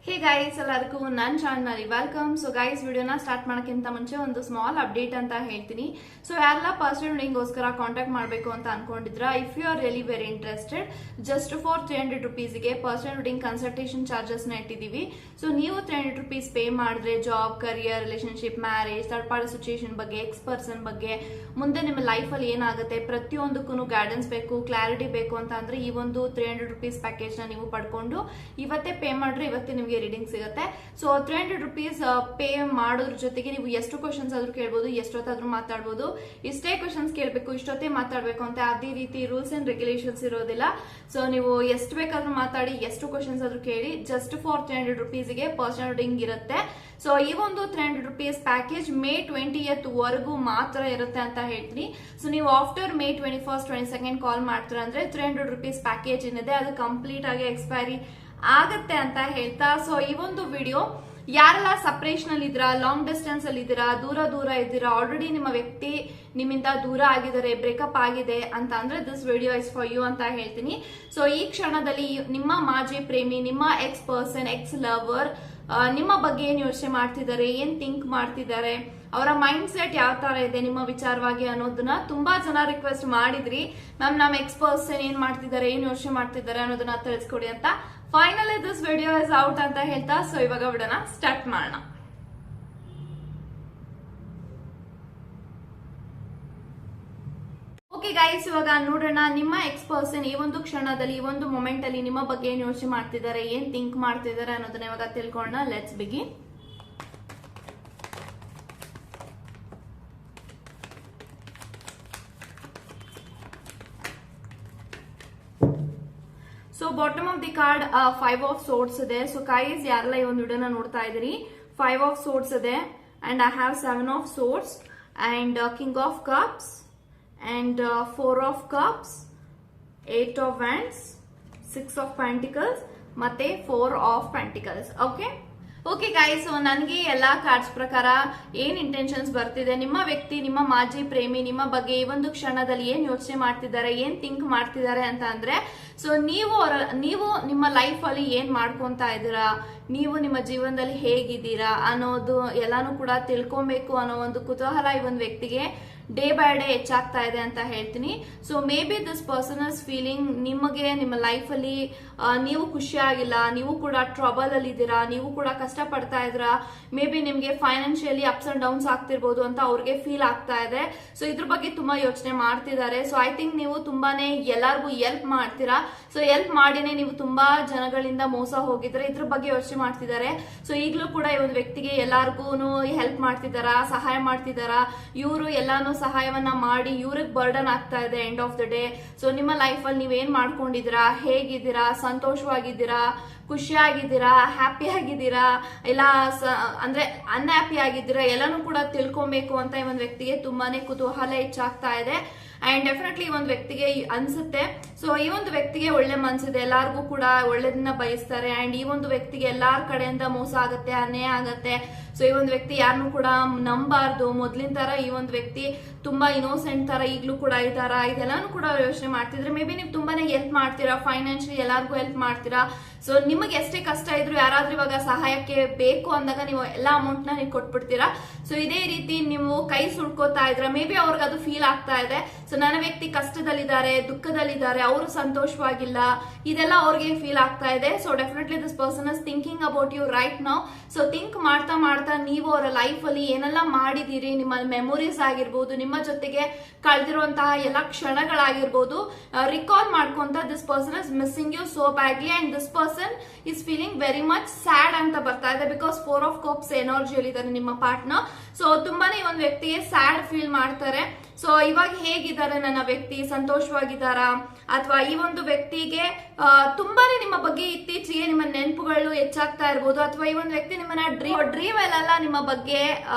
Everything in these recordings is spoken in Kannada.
ಹೇ ಗೈಸ್ ಎಲ್ಲರಿಗೂ ನನ್ನ ಚಾನಲ್ ವೆಲ್ಕಮ್. ಸೊ ಗೈಸ್ ವಿಡಿಯೋನ ಸ್ಟಾರ್ಟ್ ಮಾಡೋಕ್ಕಿಂತ ಮುಂಚೆ ಒಂದು ಸ್ಮಾಲ್ ಅಪ್ಡೇಟ್ ಅಂತ ಹೇಳ್ತೀನಿ. ಸೊ ಯಾರೆಲ್ಲ ಪರ್ಸನಲ್ ವೆಡ್ಡಿಂಗ್ಗೋಸ್ಕರ ಕಾಂಟ್ಯಾಕ್ಟ್ ಮಾಡಬೇಕು ಅಂತ ಅನ್ಕೊಂಡಿದ್ರ, if you are really very interested, just for 300 rupeesಗೆ ಪರ್ಸನಲ್ ವೆಡ್ಡಿಂಗ್ ಕನ್ಸಲ್ಟೇಷನ್ ಚಾರ್ಜಸ್ ನ ಇಟ್ಟಿದ್ದೀವಿ. ಸೊ ನೀವು 300 rupees ಪೇ ಮಾಡಿದ್ರೆ job, career, relationship, marriage, third party situation ಬಗ್ಗೆ, ಎಕ್ಸ್ ಪರ್ಸನ್ ಬಗ್ಗೆ, ಮುಂದೆ ನಿಮ್ಮ ಲೈಫ್ ಅಲ್ಲಿ ಏನಾಗುತ್ತೆ ಪ್ರತಿಯೊಂದಕ್ಕೂ ಗೈಡೆನ್ಸ್ ಬೇಕು, ಕ್ಲಾರಿಟಿ ಬೇಕು ಅಂತ ಅಂದ್ರೆ ಈ ಒಂದು 300 rupees ಪ್ಯಾಕೇಜ್ ನ ನೀವು ಪಡ್ಕೊಂಡು ಇವತ್ತೇ ಪೇ ಮಾಡ್ರೆ ಇವತ್ತೇ ನಿಮಗೆ ರೀಡಿಂಗ್ ಸಿಗುತ್ತೆ. ಸೊ 300 rupees ಪೇ ಮಾಡೋದ್ರ ಜೊತೆಗೆ ನೀವು ಎಷ್ಟು ಕ್ವಶನ್ಸ್ ಆದ್ರೂ ಕೇಳ್ಬೋದು, ಎಷ್ಟೊತ್ತಾದ್ರೂ ಮಾತಾಡ್ಬೋದು. ಇಷ್ಟೇ ಕ್ವಶನ್ಸ್ ಕೇಳಬೇಕು, ಇಷ್ಟೊತ್ತೇ ಮಾತಾಡ್ಬೇಕು ಅಂತ ಅದೇ ರೀತಿ ರೂಲ್ಸ್ ಅಂಡ್ ರೆಗ್ಯುಲೇಷನ್ಸ್ ಇರೋದಿಲ್ಲ. ಸೊ ನೀವು ಎಷ್ಟು ಬೇಕಾದ್ರೂ ಮಾತಾಡಿ, ಎಷ್ಟು ಕ್ವಶನ್ಸ್ ಆದ್ರೂ ಕೇಳಿ. ಜಸ್ಟ್ ಫಾರ್ 300 rupeesಗೆ ಪರ್ಸನಲ್ ವೆಡ್ಡಿಂಗ್ ಇರುತ್ತೆ. ಸೊ ಈ ಒಂದು 300 rupees ಪ್ಯಾಕೇಜ್ May 20th ವರೆಗೂ ಮಾತ್ರ ಇರುತ್ತೆ ಅಂತ ಹೇಳ್ತೀನಿ. ಸೊ ನೀವು ಆಫ್ಟರ್ May 21st 22nd ಕಾಲ್ ಮಾಡ್ತೀರಾ ಅಂದ್ರೆ 300 rupees ಪ್ಯಾಕೇಜ್ ಏನಿದೆ ಅದು ಕಂಪ್ಲೀಟ್ ಆಗಿ ಎಕ್ಸ್ಪೈರಿ ಆಗತ್ತೆ ಅಂತ ಹೇಳ್ತಾ, ಸೊ ಈ ಒಂದು ವಿಡಿಯೋ ಯಾರೆಲ್ಲ ಸಪರೇಷನ್ ಅಲ್ಲಿ ಇದ್ದೀರಾ, ಲಾಂಗ್ ಡಿಸ್ಟೆನ್ಸ್ ಅಲ್ಲಿ ಇದ್ದೀರಾ, ದೂರ ಇದ್ದೀರಾ, ಆಲ್ರೆಡಿ ನಿಮ್ಮ ವ್ಯಕ್ತಿ ನಿಮ್ಮಿಂದ ದೂರ ಆಗಿದ್ದಾರೆ, ಬ್ರೇಕಪ್ ಆಗಿದೆ ಅಂತ ಅಂದ್ರೆ this video is for you ಅಂತ ಹೇಳ್ತೀನಿ. ಸೊ ಈ ಕ್ಷಣದಲ್ಲಿ ನಿಮ್ಮ ಮಾಜಿ ಪ್ರೇಮಿ, ನಿಮ್ಮ ಎಕ್ಸ್ ಪರ್ಸನ್, ಎಕ್ಸ್ ಲವರ್ ನಿಮ್ಮ ಬಗ್ಗೆ ಏನ್ ಯೋಚನೆ ಮಾಡ್ತಿದ್ದಾರೆ, ಏನ್ ಥಿಂಕ್ ಮಾಡ್ತಿದ್ದಾರೆ, ಅವರ ಮೈಂಡ್ ಸೆಟ್ ಯಾವ ತರ ಇದೆ ನಿಮ್ಮ ವಿಚಾರವಾಗಿ ಅನ್ನೋದನ್ನ ತುಂಬಾ ಜನ ರಿಕ್ವೆಸ್ಟ್ ಮಾಡಿದ್ರಿ. ಮ್ಯಾಮ್ ನಮ್ಮ ಎಕ್ಸ್ ಪರ್ಸನ್ ಏನ್ ಮಾಡ್ತಿದ್ದಾರೆ, ಏನ್ ಯೋಚನೆ ಮಾಡ್ತಿದ್ದಾರೆ ಅನ್ನೋದನ್ನ ತಿಳಿಸ್ಕೊಡಿ ಅಂತ. Finally this video is out ಅಂತ ಹೇಳ್ತಾ, ಸೊ ಇವಾಗ ವಿಡಿಯೋನ ಸ್ಟಾರ್ಟ್ ಮಾಡೋಣ. ಓಕೆ ಗೈಸ್, ಇವಾಗ ನೋಡೋಣ ನಿಮ್ಮ ಎಕ್ಸ್ ಪರ್ಸನ್ ಈ ಒಂದು ಕ್ಷಣದಲ್ಲಿ, ಈ ಒಂದು ಮೊಮೆಂಟ್ ಅಲ್ಲಿ ನಿಮ್ಮ ಬಗ್ಗೆ ಏನ್ ಯೋಚನೆ ಮಾಡ್ತಿದ್ದಾರೆ, ಏನ್ ಥಿಂಕ್ ಮಾಡ್ತಿದ್ದಾರೆ ಅನ್ನೋದನ್ನ ಇವಾಗ ತಿಳ್ಕೊಳ್ಳೋಣ. Let's begin. So bottom of the card 5 of swords ಇದೆ. ಸೊ ಗೈಸ್ ಯಾರೆಲ್ಲ ಈ ಒಂದು ವಿಡಿಯೋನ ನೋಡ್ತಾ ಇದ್ದೀರಿ, 5 of swords ಇದೆ, and I have 7 of swords and king of cups and 4 of cups, 8 of wands, 6 of pentacles ಮತ್ತೆ 4 of pentacles. ಓಕೆ ಗೈಸ್, ನನಗೆ ಎಲ್ಲಾ ಕಾರ್ಡ್ಸ್ ಪ್ರಕಾರ ಏನ್ ಇಂಟೆನ್ಷನ್ಸ್ ಬರ್ತಿದೆ, ನಿಮ್ಮ ವ್ಯಕ್ತಿ, ನಿಮ್ಮ ಮಾಜಿ ಪ್ರೇಮಿ ನಿಮ್ಮ ಬಗ್ಗೆ ಈ ಒಂದು ಕ್ಷಣದಲ್ಲಿ ಏನ್ ಯೋಚನೆ ಮಾಡ್ತಿದ್ದಾರೆ, ಏನ್ ಥಿಂಕ್ ಮಾಡ್ತಿದ್ದಾರೆ ಅಂತ ಅಂದ್ರೆ, ಸೊ ನೀವು ನಿಮ್ಮ ಲೈಫ್ ಅಲ್ಲಿ ಏನ್ ಮಾಡ್ಕೊಂತ ಇದ್ದೀರಾ, ನೀವು ನಿಮ್ಮ ಜೀವನದಲ್ಲಿ ಹೇಗಿದ್ದೀರಾ ಅನ್ನೋದು ಎಲ್ಲಾನು ಕೂಡ ತಿಳ್ಕೊಬೇಕು ಅನ್ನೋ ಒಂದು ಕುತೂಹಲ ಈ ಒಂದು ವ್ಯಕ್ತಿಗೆ ಡೇ ಬೈ ಡೇ ಹೆಚ್ಚಾಗ್ತಾ ಇದೆ ಅಂತ ಹೇಳ್ತೀನಿ. So may be this person is feeling ನಿಮಗೆ ನಿಮ್ಮ ಲೈಫ್ ಅಲ್ಲಿ ನೀವು ಖುಷಿಯಾಗಿಲ್ಲ, ನೀವು ಕೂಡ ಟ್ರಬಲ್ ಅಲ್ಲಿ ಇದ್ದೀರಾ, ನೀವು ಕೂಡ ಕಷ್ಟ ಪಡ್ತಾ ಇದ್ದೀರಾ, ಮೇ ಬಿ ನಿಮ್ಗೆ ಫೈನಾನ್ಷಿಯಲಿ ಅಪ್ಸ್ ಅಂಡ್ ಡೌನ್ಸ್ ಆಗ್ತಿರ್ಬೋದು ಅಂತ ಅವ್ರಿಗೆ ಫೀಲ್ ಆಗ್ತಾ ಇದೆ. ಸೊ ಇದ್ರ ಬಗ್ಗೆ ತುಂಬಾ ಯೋಚನೆ ಮಾಡ್ತಿದ್ದಾರೆ. ಸೊ ಐ ಥಿಂಕ್ ನೀವು ತುಂಬಾನೇ ಎಲ್ಲರಿಗೂ ಹೆಲ್ಪ್ ಮಾಡ್ತೀರಾ. ಸೊ ಹೆಲ್ಪ್ ಮಾಡಿನೇ ನೀವು ತುಂಬಾ ಜನಗಳಿಂದ ಮೋಸ ಹೋಗಿದ್ರೆ ಇದ್ರ ಬಗ್ಗೆ ಯೋಚನೆ ಮಾಡ್ತಿದ್ದಾರೆ. ಸೊ ಈಗಲೂ ಕೂಡ ಈ ಒಂದು ವ್ಯಕ್ತಿಗೆ ಎಲ್ಲಾರ್ಗು ಹೆಲ್ಪ್ ಮಾಡ್ತಿದ್ದಾರಾ, ಸಹಾಯ ಮಾಡ್ತಿದ್ದಾರಾ, ಇವರು ಎಲ್ಲಾನು ಸಹಾಯವನ್ನ ಮಾಡಿ ಇವ್ರಿಗೆ ಬರ್ಡನ್ ಆಗ್ತಾ ಇದೆ end of the day. So ನಿಮ್ಮ ಲೈಫ್ ಅಲ್ಲಿ ನೀವೇನ್ ಮಾಡ್ಕೊಂಡಿದ್ದೀರಾ, ಹೇಗಿದ್ದೀರಾ, ಸಂತೋಷವಾಗಿದ್ದೀರಾ, ಖುಷಿಯಾಗಿದ್ದೀರಾ, ಹ್ಯಾಪಿ ಆಗಿದ್ದೀರಾ, ಇಲ್ಲ ಅಂದ್ರೆ ಅನ್ಹ್ಯಾಪಿ ಆಗಿದ್ದೀರಾ, ಎಲ್ಲಾನು ಕೂಡ ತಿಳ್ಕೊಬೇಕು ಅಂತ ಈ ಒಂದು ವ್ಯಕ್ತಿಗೆ ತುಂಬಾನೇ ಕುತೂಹಲ ಹೆಚ್ಚಾಗ್ತಾ ಇದೆ. ಅಂಡ್ ಡೆಫಿನೆಟ್ಲಿ ಈ ಒಂದು ವ್ಯಕ್ತಿಗೆ ಅನ್ಸುತ್ತೆ, ಸೊ ಈ ಒಂದು ವ್ಯಕ್ತಿಗೆ ಒಳ್ಳೆ ಮನ್ಸಿದೆ, ಎಲ್ಲಾರ್ಗು ಕೂಡ ಒಳ್ಳೇದನ್ನ ಬಯಸ್ತಾರೆ. ಅಂಡ್ ಈ ಒಂದು ವ್ಯಕ್ತಿಗೆ ಎಲ್ಲಾರ ಕಡೆಯಿಂದ ಮೋಸ ಆಗತ್ತೆ, ಅನ್ಯಾಯ ಆಗತ್ತೆ. ಸೊ ಈ ಒಂದು ವ್ಯಕ್ತಿ ಯಾರನ್ನು ಕೂಡ ನಂಬಾರ್ದು. ಮೊದ್ಲಿನ ತರ ಈ ಒಂದು ವ್ಯಕ್ತಿ ತುಂಬಾ ಇನೋಸೆಂಟ್ ತರ ಈಗ್ಲೂ ಕೂಡ ಇದಾರ, ಇದೆಲ್ಲಾನು ಕೂಡ ಯೋಚನೆ ಮಾಡ್ತಿದ್ರೆ ಮೇ ಬಿ ನೀವು ತುಂಬಾನೇ ಹೆಲ್ಪ್ ಮಾಡ್ತೀರಾ, ಫೈನಾನ್ಷಿಯಲಿ ಎಲ್ಲಾರ್ಗು ಹೆಲ್ಪ್ ಮಾಡ್ತೀರಾ. ಸೊ ನಿಮಗೆ ಎಷ್ಟೇ ಕಷ್ಟ ಇದ್ರು ಯಾರಾದ್ರೂ ಇವಾಗ ಸಹಾಯಕ್ಕೆ ಬೇಕು ಅಂದಾಗ ನೀವು ಎಲ್ಲಾ ಅಮೌಂಟ್ ನ ನೀವು ಕೊಟ್ಬಿಡ್ತೀರಾ. ಸೊ ಇದೇ ರೀತಿ ನೀವು ಕೈ ಸುಡ್ಕೋತಾ ಇದ್ರ ಮೇ ಬಿ ಅವ್ರಿಗೆ ಅದು ಫೀಲ್ ಆಗ್ತಾ ಇದೆ. ಸೊ ನನ್ನ ವ್ಯಕ್ತಿ ಕಷ್ಟದಲ್ಲಿದ್ದಾರೆ, ದುಃಖದಲ್ಲಿದ್ದಾರೆ, ಅವರು ಸಂತೋಷವಾಗಿಲ್ಲ, ಇದೆಲ್ಲ ಅವ್ರಿಗೆ ಫೀಲ್ ಆಗ್ತಾ ಇದೆ. So definitely this person is thinking about you right now. So think ಮಾಡ್ತಾ ನೀವು ಅವರ ಲೈಫ್ ಅಲ್ಲಿ ಏನೆಲ್ಲ ಮಾಡಿದೀರಿ, ನಿಮ್ಮ ಮೆಮೊರೀಸ್ ಆಗಿರ್ಬೋದು, ನಿಮ್ಮ ಜೊತೆಗೆ ಕಳೆದಿರುವಂತಹ ಎಲ್ಲ ಕ್ಷಣಗಳಾಗಿರ್ಬೋದು, ರಿಕಾಲ್ ಮಾಡ್ಕೊಂತ this person is missing you so badly and this person is feeling very much sad ಅಂತ ಬರ್ತಾ ಇದೆ. ಬಿಕಾಸ್ 4 of cups ಎನರ್ಜಿಯಲ್ಲಿ ಇದ್ದಾರೆ ನಿಮ್ಮ ಪಾರ್ಟ್ನರ್. ಸೊ ತುಂಬಾನೇ ಈ ಒಂದು ವ್ಯಕ್ತಿಗೆ ಸ್ಯಾಡ್ ಫೀಲ್ ಮಾಡ್ತಾರೆ. ಸೊ ಇವಾಗ ಹೇಗಿದ್ದಾರೆ ನನ್ನ ವ್ಯಕ್ತಿ, ಸಂತೋಷವಾಗಿದ್ದಾರಾ, ಅಥವಾ ಈ ಒಂದು ವ್ಯಕ್ತಿಗೆ ತುಂಬಾನೇ ನಿಮ್ಮ ಬಗ್ಗೆ ಇತ್ತೀಚೆಗೆ ನಿಮ್ಮ ನೆನಪುಗಳು ಹೆಚ್ಚಾಗ್ತಾ ಇರ್ಬೋದು, ಅಥವಾ ಈ ಒಂದು ವ್ಯಕ್ತಿ ನಿಮ್ಮನ್ನ ಡ್ರೀಮ್ ಅಲ್ಲೆಲ್ಲ ನಿಮ್ಮ ಬಗ್ಗೆ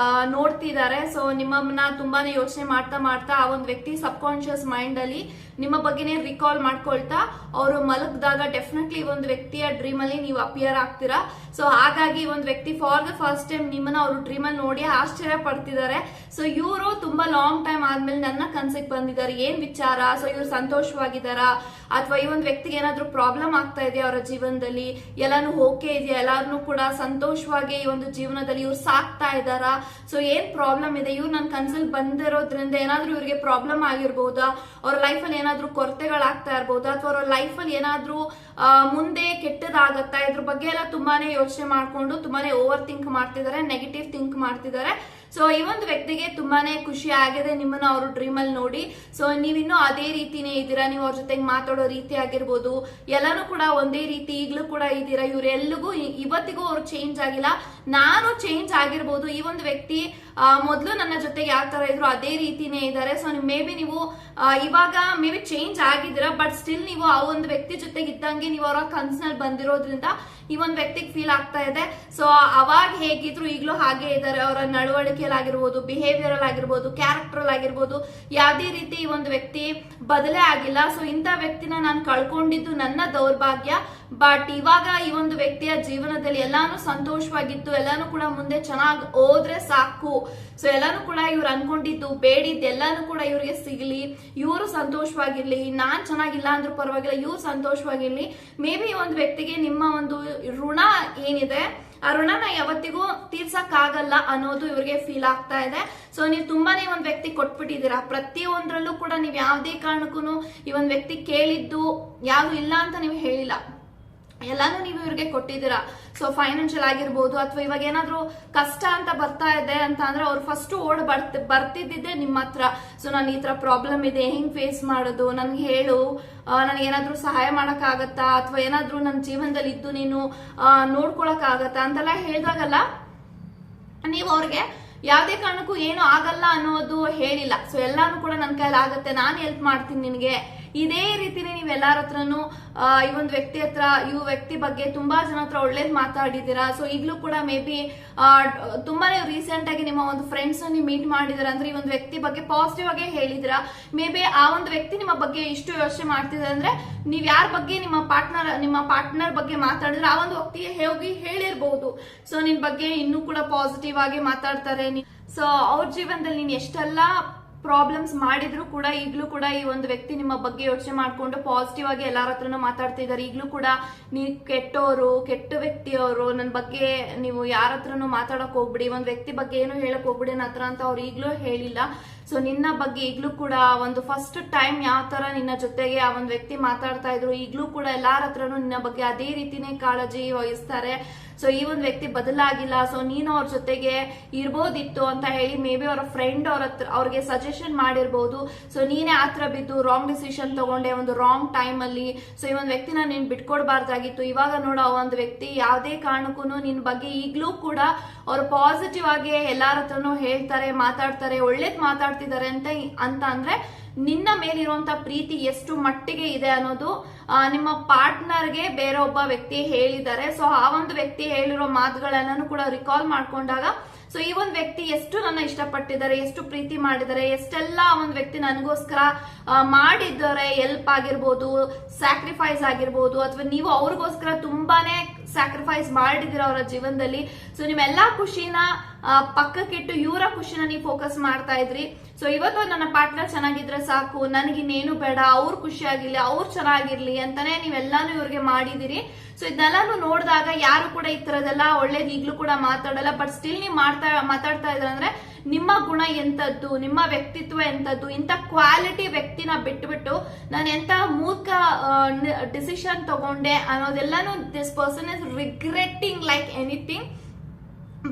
ನೋಡ್ತಿದ್ದಾರೆ. ಸೊ ನಿಮ್ಮನ್ನ ತುಂಬಾನೇ ಯೋಚನೆ ಮಾಡ್ತಾ ಆ ಒಂದು ವ್ಯಕ್ತಿ ಸಬ್ ಕಾನ್ಶಿಯಸ್ ಮೈಂಡ್ ಅಲ್ಲಿ ನಿಮ್ಮ ಬಗ್ಗೆನೇ ರಿಕಾಲ್ ಮಾಡ್ಕೊಳ್ತಾ ಅವರು ಮಲಗಿದಾಗ ಡೆಫಿನೆಟ್ಲಿ ಈ ಒಂದು ವ್ಯಕ್ತಿಯ ಡ್ರೀಮ್ ಅಲ್ಲಿ ನೀವು ಅಪಿಯರ್ ಆಗ್ತೀರಾ. ಸೊ ಹಾಗಾಗಿ ಈ ಒಂದು ವ್ಯಕ್ತಿ ಫಾರ್ ದ ಫಸ್ಟ್ ಟೈಮ್ ನಿಮ್ಮನ್ನ ಅವರು ಡ್ರೀಮ್ ಅಲ್ಲಿ ನೋಡಿ ಆಶ್ಚರ್ಯ ಪಡ್ತಿದ್ದಾರೆ. ಸೊ ಇವರು ತುಂಬಾ ಲಾಂಗ್ ಟೈಮ್ ಆದ್ಮೇಲೆ ಜೀವನದಲ್ಲಿ ನನ್ನ ಕನ್ಸಿಗೆ ಬಂದಿದ್ದಾರೆ, ಏನ್ ವಿಚಾರ, ಸೊ ಇವ್ರು ಸಂತೋಷವಾಗಿದ್ದಾರಾ, ಅಥವಾ ಈ ಒಂದು ವ್ಯಕ್ತಿಗೆ ಏನಾದ್ರೂ ಪ್ರಾಬ್ಲಮ್ ಆಗ್ತಾ ಇದೆಯಾ ಅವರ ಜೀವನದಲ್ಲಿ, ಎಲ್ಲಾನು ಓಕೆ ಇದೆಯಾ, ಎಲ್ಲಾರನು ಕೂಡ ಸಂತೋಷವಾಗಿ ಈ ಒಂದು ಜೀವನದಲ್ಲಿ ಇವ್ರು ಸಾಕ್ತಾ ಇದ್ದಾರಾ, ಸೊ ಏನ್ ಪ್ರಾಬ್ಲಮ್ ಇದೆ, ಇವ್ರು ನನ್ನ ಕನ್ಸಲ್ಲಿ ಬಂದಿರೋದ್ರಿಂದ ಏನಾದ್ರೂ ಇವ್ರಿಗೆ ಪ್ರಾಬ್ಲಮ್ ಆಗಿರ್ಬೋದಾ, ಅವ್ರ ಲೈಫಲ್ಲಿ ಏನಾದ್ರೂ ಕೊರತೆಗಳಾಗ್ತಾ ಇರ್ಬೋದಾ, ಅಥವಾ ಅವ್ರ ಲೈಫಲ್ಲಿ ಏನಾದ್ರೂ ಮುಂದೆ ಕೆಟ್ಟದಾಗತ್ತಾ, ಇದ್ರ ಬಗ್ಗೆ ಎಲ್ಲ ತುಂಬಾನೇ ಯೋಚನೆ ಮಾಡ್ಕೊಂಡು ತುಂಬಾನೇ ಓವರ್ ಥಿಂಕ್ ಮಾಡ್ತಿದ್ದಾರೆ, ನೆಗೆಟಿವ್ ಥಿಂಕ್ ಮಾಡ್ತಿದ್ದಾರೆ. ಸೊ ಈ ಒಂದು ವ್ಯಕ್ತಿಗೆ ತುಂಬಾನೇ ಖುಷಿ ಆಗಿದೆ ನಿಮ್ಮನ್ನ ಅವರು ಡ್ರೀಮ್ ಅಲ್ಲಿ ನೋಡಿ. ಸೊ ನೀವಿನ್ನೂ ಅದೇ ರೀತಿನೇ ಇದ್ದೀರಾ, ನೀವು ಅವ್ರ ಜೊತೆಗೆ ಮಾತಾಡೋ ರೀತಿ ಆಗಿರ್ಬೋದು ಎಲ್ಲಾನು ಕೂಡ ಒಂದೇ ರೀತಿ ಈಗ್ಲೂ ಕೂಡ ಇದ್ದೀರಾ. ಇವ್ರೆಲ್ರಿಗೂ ಇವತ್ತಿಗೂ ಅವ್ರು ಚೇಂಜ್ ಆಗಿಲ್ಲ, ನಾನು ಚೇಂಜ್ ಆಗಿರ್ಬೋದು. ಈ ಒಂದು ವ್ಯಕ್ತಿ ಮೊದಲು ನನ್ನ ಜೊತೆಗೆ ಯಾವ ತರ ಇದ್ರು ಅದೇ ರೀತಿನೇ ಇದ್ದಾರೆ. ಸೊ ಮೇ ಬಿ ನೀವು ಇವಾಗ ಮೇ ಬಿ ಚೇಂಜ್ ಆಗಿದ್ದೀರಾ, ಬಟ್ ಸ್ಟಿಲ್ ನೀವು ಆ ಒಂದು ವ್ಯಕ್ತಿ ಜೊತೆಗೆ ಇದ್ದಂಗೆ ನೀವು ಅವರ ಕನ್ಸಿನಲ್ಲಿ ಬಂದಿರೋದ್ರಿಂದ ಈ ಒಂದು ವ್ಯಕ್ತಿಗೆ ಫೀಲ್ ಆಗ್ತಾ ಇದೆ. ಸೊ ಅವಾಗ ಹೇಗಿದ್ರು ಈಗಲೂ ಹಾಗೆ ಇದ್ದಾರೆ. ಅವರ ನಡವಳಿಕೆಯಲ್ಲಿ ಆಗಿರ್ಬೋದು, ಬಿಹೇವಿಯರ್ ಆಗಿರ್ಬೋದು, ಕ್ಯಾರೆಕ್ಟರ್ ಆಗಿರ್ಬೋದು, ಯಾವುದೇ ರೀತಿ ಈ ಒಂದು ವ್ಯಕ್ತಿ ಬದಲೇ ಆಗಿಲ್ಲ. ಸೊ ಇಂಥ ವ್ಯಕ್ತಿನ ನಾನು ಕಳ್ಕೊಂಡಿದ್ದು ನನ್ನ ದೌರ್ಭಾಗ್ಯ. ಬಟ್ ಇವಾಗ ಈ ಒಂದು ವ್ಯಕ್ತಿಯ ಜೀವನದಲ್ಲಿ ಎಲ್ಲಾನು ಸಂತೋಷವಾಗಿತ್ತು, ಎಲ್ಲಾನು ಕೂಡ ಮುಂದೆ ಚೆನ್ನಾಗಿ ಹೋದ್ರೆ ಸಾಕು. ಸೊ ಎಲ್ಲಾನು ಕೂಡ ಇವ್ರು ಅನ್ಕೊಂಡಿದ್ದು ಬೇಡಿದ್ದು ಎಲ್ಲಾನು ಕೂಡ ಇವ್ರಿಗೆ ಸಿಗ್ಲಿ, ಇವರು ಸಂತೋಷವಾಗಿರ್ಲಿ. ನಾನ್ ಚೆನ್ನಾಗಿಲ್ಲ ಅಂದ್ರೂ ಪರವಾಗಿಲ್ಲ, ಇವ್ರು ಸಂತೋಷವಾಗಿರ್ಲಿ. ಮೇ ಬಿ ಈ ಒಂದು ವ್ಯಕ್ತಿಗೆ ನಿಮ್ಮ ಒಂದು ಋಣ ಏನಿದೆ ಆ ಋಣನ ಯಾವತ್ತಿಗೂ ತೀರ್ಸಕ್ಕಾಗಲ್ಲ ಅನ್ನೋದು ಇವ್ರಿಗೆ ಫೀಲ್ ಆಗ್ತಾ ಇದೆ. ಸೊ ನೀವು ತುಂಬಾನೇ ಒಂದ್ ವ್ಯಕ್ತಿ ಕೊಟ್ಬಿಟ್ಟಿದ್ದೀರಾ. ಪ್ರತಿಯೊಂದ್ರಲ್ಲೂ ಕೂಡ ನೀವು ಯಾವುದೇ ಕಾರಣಕ್ಕೂ ಈ ಒಂದ್ ವ್ಯಕ್ತಿ ಕೇಳಿದ್ದು ಯಾವ್ದು ಇಲ್ಲ ಅಂತ ನೀವು ಹೇಳಿಲ್ಲ, ಎಲ್ಲಾನು ನೀವು ಇವ್ರಿಗೆ ಕೊಟ್ಟಿದ್ದೀರಾ. ಸೊ ಫೈನಾನ್ಷಿಯಲ್ ಆಗಿರ್ಬೋದು, ಅಥವಾ ಇವಾಗ ಏನಾದ್ರೂ ಕಷ್ಟ ಅಂತ ಬರ್ತಾ ಇದೆ ಅಂತ ಅಂದ್ರೆ ಅವ್ರು ಫಸ್ಟ್ ಬರ್ತಿದ್ದಿದ್ದೆ ನಿಮ್ಮ ಹತ್ರ. ಸೊ ನಾನು ಈ ತರ ಪ್ರಾಬ್ಲಮ್ ಇದೆ, ಹೆಂಗ್ ಫೇಸ್ ಮಾಡೋದು, ನನ್ಗೆ ಹೇಳು, ನನಗೆ ಏನಾದ್ರೂ ಸಹಾಯ ಮಾಡಕ್ ಆಗತ್ತಾ, ಅಥವಾ ಏನಾದ್ರೂ ನನ್ನ ಜೀವನದಲ್ಲಿ ಇದ್ದು ನೀನು ನೋಡ್ಕೊಳಕ್ ಆಗತ್ತಾ ಅಂತೆಲ್ಲ ಹೇಳಿದಾಗಲ್ಲ ನೀವು ಅವ್ರಿಗೆ ಯಾವುದೇ ಕಾರಣಕ್ಕೂ ಏನು ಆಗಲ್ಲ ಅನ್ನೋದು ಹೇಳಿಲ್ಲ. ಸೊ ಎಲ್ಲಾನು ಕೂಡ ನನ್ನ ಕೈಲಿ ಆಗತ್ತೆ, ನಾನು ಹೆಲ್ಪ್ ಮಾಡ್ತೀನಿ ನಿನಗೆ, ಇದೇ ರೀತಿನೇ ನೀವು ಎಲ್ಲಾರ ಹತ್ರನು ಈ ಒಂದು ವ್ಯಕ್ತಿ ಹತ್ರ ಈ ವ್ಯಕ್ತಿ ಬಗ್ಗೆ ತುಂಬಾ ಜನ ಹತ್ರ ಒಳ್ಳೇದ್ ಮಾತಾಡಿದೀರಾ. ಸೊ ಈಗಲೂ ಕೂಡ ಮೇ ಬಿ ತುಂಬಾನೇ ರೀಸೆಂಟ್ ಆಗಿ ನಿಮ್ಮ ಒಂದು ಫ್ರೆಂಡ್ಸ್ ನೀವು ಮೀಟ್ ಮಾಡಿದಿರ ಅಂದ್ರೆ ಈ ಒಂದು ವ್ಯಕ್ತಿ ಬಗ್ಗೆ ಪಾಸಿಟಿವ್ ಆಗಿ ಹೇಳಿದಿರಾ. ಮೇ ಬಿ ಆ ಒಂದು ವ್ಯಕ್ತಿ ನಿಮ್ಮ ಬಗ್ಗೆ ಇಷ್ಟು ಯೋಚನೆ ಮಾಡ್ತಿದ್ರೆ ಅಂದ್ರೆ ನೀವ್ ಯಾರ ಬಗ್ಗೆ ನಿಮ್ಮ ಪಾರ್ಟ್ನರ್ ಬಗ್ಗೆ ಮಾತಾಡಿದ್ರೆ ಆ ಒಂದು ವ್ಯಕ್ತಿಗೆ ಹೋಗಿ ಹೇಳಿರ್ಬಹುದು. ಸೊ ನಿನ್ ಬಗ್ಗೆ ಇನ್ನೂ ಕೂಡ ಪಾಸಿಟಿವ್ ಆಗಿ ಮಾತಾಡ್ತಾರೆ. ಸೊ ಅವ್ರ ಜೀವನದಲ್ಲಿ ನೀನ್ ಎಷ್ಟೆಲ್ಲ ಪ್ರಾಬ್ಲಮ್ಸ್ ಮಾಡಿದ್ರು ಕೂಡ ಈಗಲೂ ಕೂಡ ಈ ಒಂದು ವ್ಯಕ್ತಿ ನಿಮ್ಮ ಬಗ್ಗೆ ಯೋಚನೆ ಮಾಡ್ಕೊಂಡು ಪಾಸಿಟಿವ್ ಆಗಿ ಎಲ್ಲಾರ ಹತ್ರನೂ ಮಾತಾಡ್ತಿದ್ದಾರೆ. ಈಗಲೂ ಕೂಡ ನೀವು ಕೆಟ್ಟವರು, ಕೆಟ್ಟ ವ್ಯಕ್ತಿಯವರು, ನನ್ನ ಬಗ್ಗೆ ನೀವು ಯಾರ ಹತ್ರನೂ ಮಾತಾಡಕ್ ಹೋಗ್ಬಿಡಿ, ಒಂದ್ ವ್ಯಕ್ತಿ ಬಗ್ಗೆ ಏನು ಹೇಳಕ್ ಹೋಗ್ಬಿಡಿ ನನ್ನ ಹತ್ರ ಅಂತ ಅವ್ರು ಈಗಲೂ ಹೇಳಿಲ್ಲ. ಸೊ ನಿನ್ನ ಬಗ್ಗೆ ಈಗಲೂ ಕೂಡ ಒಂದು ಫಸ್ಟ್ ಟೈಮ್ ಯಾವ ತರ ನಿನ್ನ ಜೊತೆಗೆ ಆ ಒಂದು ವ್ಯಕ್ತಿ ಮಾತಾಡ್ತಾ ಇದ್ರು, ಈಗಲೂ ಕೂಡ ಎಲ್ಲಾರ ಹತ್ರನೂ ನಿನ್ನ ಬಗ್ಗೆ ಅದೇ ರೀತಿನೇ ಕಾಳಜಿ ವಹಿಸ್ತಾರೆ. ಸೊ ಈ ಒಂದು ವ್ಯಕ್ತಿ ಬದಲಾಗಿಲ್ಲ. ಸೊ ನೀನು ಅವ್ರ ಜೊತೆಗೆ ಇರ್ಬೋದಿತ್ತು ಅಂತ ಹೇಳಿ ಮೇ ಬಿ ಅವರ ಫ್ರೆಂಡ್ ಅವ್ರಿಗೆ ಸಜೆಷನ್ ಮಾಡಿರ್ಬೋದು. ಸೊ ನೀನೇ ಆತ್ರ ಬಿದ್ದು ರಾಂಗ್ ಡಿಸಿಷನ್ ತಗೊಂಡೆ ಒಂದು ರಾಂಗ್ ಟೈಮ್ ಅಲ್ಲಿ. ಸೊ ಈ ಒಂದು ವ್ಯಕ್ತಿನ ನೀನ್ ಬಿಟ್ಕೊಡ್ಬಾರ್ದಾಗಿತ್ತು. ಇವಾಗ ನೋಡೋ ಆ ಒಂದು ವ್ಯಕ್ತಿ ಯಾವುದೇ ಕಾರಣಕ್ಕೂ ನಿನ್ ಬಗ್ಗೆ ಈಗ್ಲೂ ಕೂಡ ಅವ್ರು ಪಾಸಿಟಿವ್ ಆಗಿ ಎಲ್ಲಾರ ಹತ್ರನೂ ಹೇಳ್ತಾರೆ, ಮಾತಾಡ್ತಾರೆ, ಒಳ್ಳೇದ್ ಮಾತಾಡ್ತಿದ್ದಾರೆ ಅಂತ ಅಂದ್ರೆ ನಿನ್ನ ಮೇಲಿರುವಂತ ಪ್ರೀತಿ ಎಷ್ಟು ಮಟ್ಟಿಗೆ ಇದೆ ಅನ್ನೋದು ನಿಮ್ಮ ಪಾರ್ಟ್ನರ್ಗೆ ಬೇರೆ ಒಬ್ಬ ವ್ಯಕ್ತಿ ಹೇಳಿದ್ದಾರೆ. ಸೊ ಆ ಒಂದು ವ್ಯಕ್ತಿ ಹೇಳಿರೋ ಮಾತುಗಳನ್ನ ಕೂಡ ರಿಕಾಲ್ ಮಾಡ್ಕೊಂಡಾಗ ಸೊ ಈ ಒಂದು ವ್ಯಕ್ತಿ ಎಷ್ಟು ನನ್ನ ಇಷ್ಟಪಟ್ಟಿದ್ದಾರೆ, ಎಷ್ಟು ಪ್ರೀತಿ ಮಾಡಿದ್ದಾರೆ, ಎಷ್ಟೆಲ್ಲ ಒಂದು ವ್ಯಕ್ತಿ ನನಗೋಸ್ಕರ ಮಾಡಿದ್ದಾರೆ, ಹೆಲ್ಪ್ ಆಗಿರ್ಬೋದು, ಸ್ಯಾಕ್ರಿಫೈಸ್ ಆಗಿರ್ಬೋದು, ಅಥವಾ ನೀವು ಅವ್ರಿಗೋಸ್ಕರ ತುಂಬಾನೇ ಸ್ಯಾಕ್ರಿಫೈಸ್ ಮಾಡಿದಿರ ಅವರ ಜೀವನದಲ್ಲಿ. ಸೊ ನಿಮ್ಮೆಲ್ಲಾ ಖುಷಿನ ಪಕ್ಕಕ್ಕಿಟ್ಟು ಇವರ ಖುಷಿನ ನೀವು ಫೋಕಸ್ ಮಾಡ್ತಾ ಇದ್ರಿ. ಸೊ ಇವತ್ತು ನನ್ನ ಪಾರ್ಟ್ನರ್ ಚೆನ್ನಾಗಿದ್ರೆ ಸಾಕು, ನನಗಿನ್ನೇನು ಬೇಡ, ಅವ್ರು ಖುಷಿಯಾಗಿರ್ಲಿ, ಅವ್ರು ಚೆನ್ನಾಗಿರ್ಲಿ ಅಂತಾನೆ ನೀವೆಲ್ಲಾನು ಇವ್ರಿಗೆ ಮಾಡಿದಿರಿ. ಸೊ ಇದನ್ನೆಲ್ಲಾನು ನೋಡಿದಾಗ ಯಾರು ಕೂಡ ಈ ತರದೆಲ್ಲ ಒಳ್ಳೇದು ಈಗ್ಲೂ ಕೂಡ ಮಾತಾಡಲ್ಲ. ಬಟ್ ಸ್ಟಿಲ್ ನೀವು ಮಾತಾಡ್ತಾ ಇದ್ರ ಅಂದ್ರೆ ನಿಮ್ಮ ಗುಣ ಎಂತದ್ದು, ನಿಮ್ಮ ವ್ಯಕ್ತಿತ್ವ ಎಂತದ್ದು, ಇಂಥ ಕ್ವಾಲಿಟಿ ವ್ಯಕ್ತಿನ ಬಿಟ್ಬಿಟ್ಟು ನಾನು ಎಂತ ಮೂರ್ಖ ಡಿಸಿಷನ್ ತಗೊಂಡೆ ಅನ್ನೋದೆಲ್ಲಾನು this person is regretting like anything.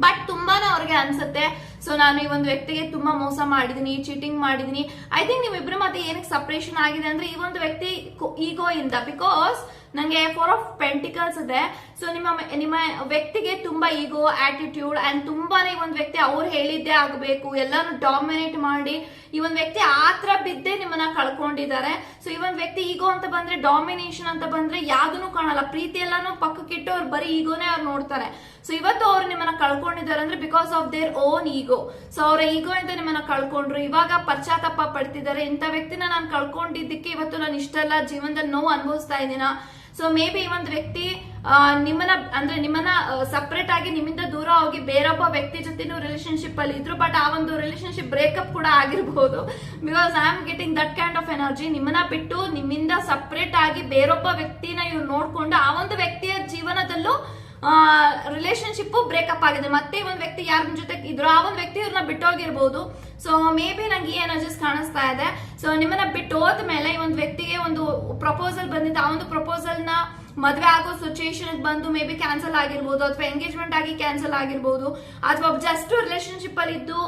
But ತುಂಬಾನೇ ಅವ್ರಿಗೆ ಅನ್ಸುತ್ತೆ ಸೊ ನಾನು ಈ ಒಂದು ವ್ಯಕ್ತಿಗೆ ತುಂಬಾ ಮೋಸ ಮಾಡಿದೀನಿ, ಚೀಟಿಂಗ್ ಮಾಡಿದೀನಿ. ಐ ಥಿಂಕ್ ನೀವಿಬ್ರು ಮತ್ತೆ ಏನಕ್ಕೆ ಸಪರೇಷನ್ ಆಗಿದೆ ಅಂದ್ರೆ ಈ ಒಂದು ವ್ಯಕ್ತಿ ಈಗೋ ಇಂದ, ಬಿಕಾಸ್ ನಂಗೆ 4 ಆಫ್ ಪೆಂಟಿಕಲ್ಸ್ ಇದೆ. ಸೊ ನಿಮ್ಮ ವ್ಯಕ್ತಿಗೆ ತುಂಬಾ ಈಗೋ, ಆಟಿಟ್ಯೂಡ್ ಅಂಡ್ ತುಂಬಾನೇ ಈ ಒಂದು ವ್ಯಕ್ತಿ ಅವ್ರು ಹೇಳಿದ್ದೇ ಆಗ್ಬೇಕು, ಎಲ್ಲಾನು ಡಾಮಿನೇಟ್ ಮಾಡಿ ಈ ಒಂದು ವ್ಯಕ್ತಿ ಆತರ ಬಿದ್ದೆ ನಿಮ್ಮನ್ನ ಕಳ್ಕೊಂಡಿದ್ದಾರೆ. ಸೊ ಈ ಒಂದು ವ್ಯಕ್ತಿ ಈಗೋ ಅಂತ ಬಂದ್ರೆ, ಡಾಮಿನೇಷನ್ ಅಂತ ಬಂದ್ರೆ ಯಾವ್ದನ್ನು ಕಾಣಲ್ಲ, ಪ್ರೀತಿ ಎಲ್ಲಾನು ಪಕ್ಕಕ್ಕಿಟ್ಟು ಅವ್ರು ಬರೀ ಈಗೋನೇ ಅವ್ರು ನೋಡ್ತಾರೆ. ಸೊ ಇವತ್ತು ಅವ್ರು ನಿಮ್ಮನ್ನ ಕಳ್ಕೊಂಡಿದ್ದಾರೆ ಅಂದ್ರೆ because of their own ego. So ಅವರ ಈಗೋ ಅಂತ ನಿಮ್ಮನ್ನ ಕಳ್ಕೊಂಡ್ರು, ಇವಾಗ ಪಶ್ಚಾತ್ತಾಪ ಪಡ್ತಿದ್ದಾರೆ. ಇಂಥ ವ್ಯಕ್ತಿನ ನಾನು ಕಳ್ಕೊಂಡಿದ್ದಕ್ಕೆ ಇವತ್ತು ನಾನು ಇಷ್ಟೆಲ್ಲ ಜೀವನದಲ್ಲಿ ನೋವು ಅನುಭವಿಸ್ತಾ ಇದ್ದೀನ. ಸೊ ಮೇ ಬಿ ಈ ಒಂದು ವ್ಯಕ್ತಿ ನಿಮ್ಮನ್ನ ಸಪರೇಟ್ ಆಗಿ ನಿಮ್ಮಿಂದ ದೂರ ಹೋಗಿ ಬೇರೊಬ್ಬ ವ್ಯಕ್ತಿ ಜೊತೆ ರಿಲೇಶನ್ಶಿಪ್ ಅಲ್ಲಿ ಇದ್ರು, ಬಟ್ ಆ ಒಂದು ರಿಲೇಶನ್ಶಿಪ್ ಬ್ರೇಕಪ್ ಕೂಡ ಆಗಿರಬಹುದು. Because I am getting that kind of energy. ನಿಮ್ಮನ್ನ ಬಿಟ್ಟು ನಿಮ್ಮಿಂದ ಸಪರೇಟ್ ಆಗಿ ಬೇರೊಬ್ಬ ವ್ಯಕ್ತಿನ ಇವ್ರು ನೋಡ್ಕೊಂಡು ಆ ಒಂದು ವ್ಯಕ್ತಿಯ ಜೀವನದಲ್ಲೂ ರಿಲೇಶನ್ಶಿಪ್ ಬ್ರೇಕಪ್ ಆಗಿದೆ. ಮತ್ತೆ ಒಂದು ವ್ಯಕ್ತಿ ಯಾರ ಜೊತೆ ಇದ್ರು ಆ ಒಂದು ವ್ಯಕ್ತಿ ಇವ್ರನ್ನ ಬಿಟ್ಟೋಗಿರ್ಬೋದು. ಸೊ ಮೇ ಬಿ ನಂಗೆ ಈ ಎನರ್ಜೀಸ್ ಕಾಣಿಸ್ತಾ ಇದೆ. ಸೊ ನಿಮ್ಮನ್ನ ಬಿಟ್ಟು ಹೋದ್ಮೇಲೆ ಈ ಒಂದು ವ್ಯಕ್ತಿಗೆ ಒಂದು ಪ್ರಪೋಸಲ್ ಬಂದಿತ್ತು, ಆ ಒಂದು ಪ್ರಪೋಸಲ್ ನ ಮದ್ವೆ ಆಗೋ ಸಿಚುಯೇಷನ್ ಬಂದು ಮೇ ಬಿ ಕ್ಯಾನ್ಸಲ್ ಆಗಿರ್ಬೋದು, ಅಥವಾ ಎಂಗೇಜ್ಮೆಂಟ್ ಆಗಿ ಕ್ಯಾನ್ಸಲ್ ಆಗಿರ್ಬೋದು, ಅಥವಾ ಜಸ್ಟ್ ರಿಲೇಶನ್ಶಿಪ್ ಅಲ್ಲಿ ಇದ್ದು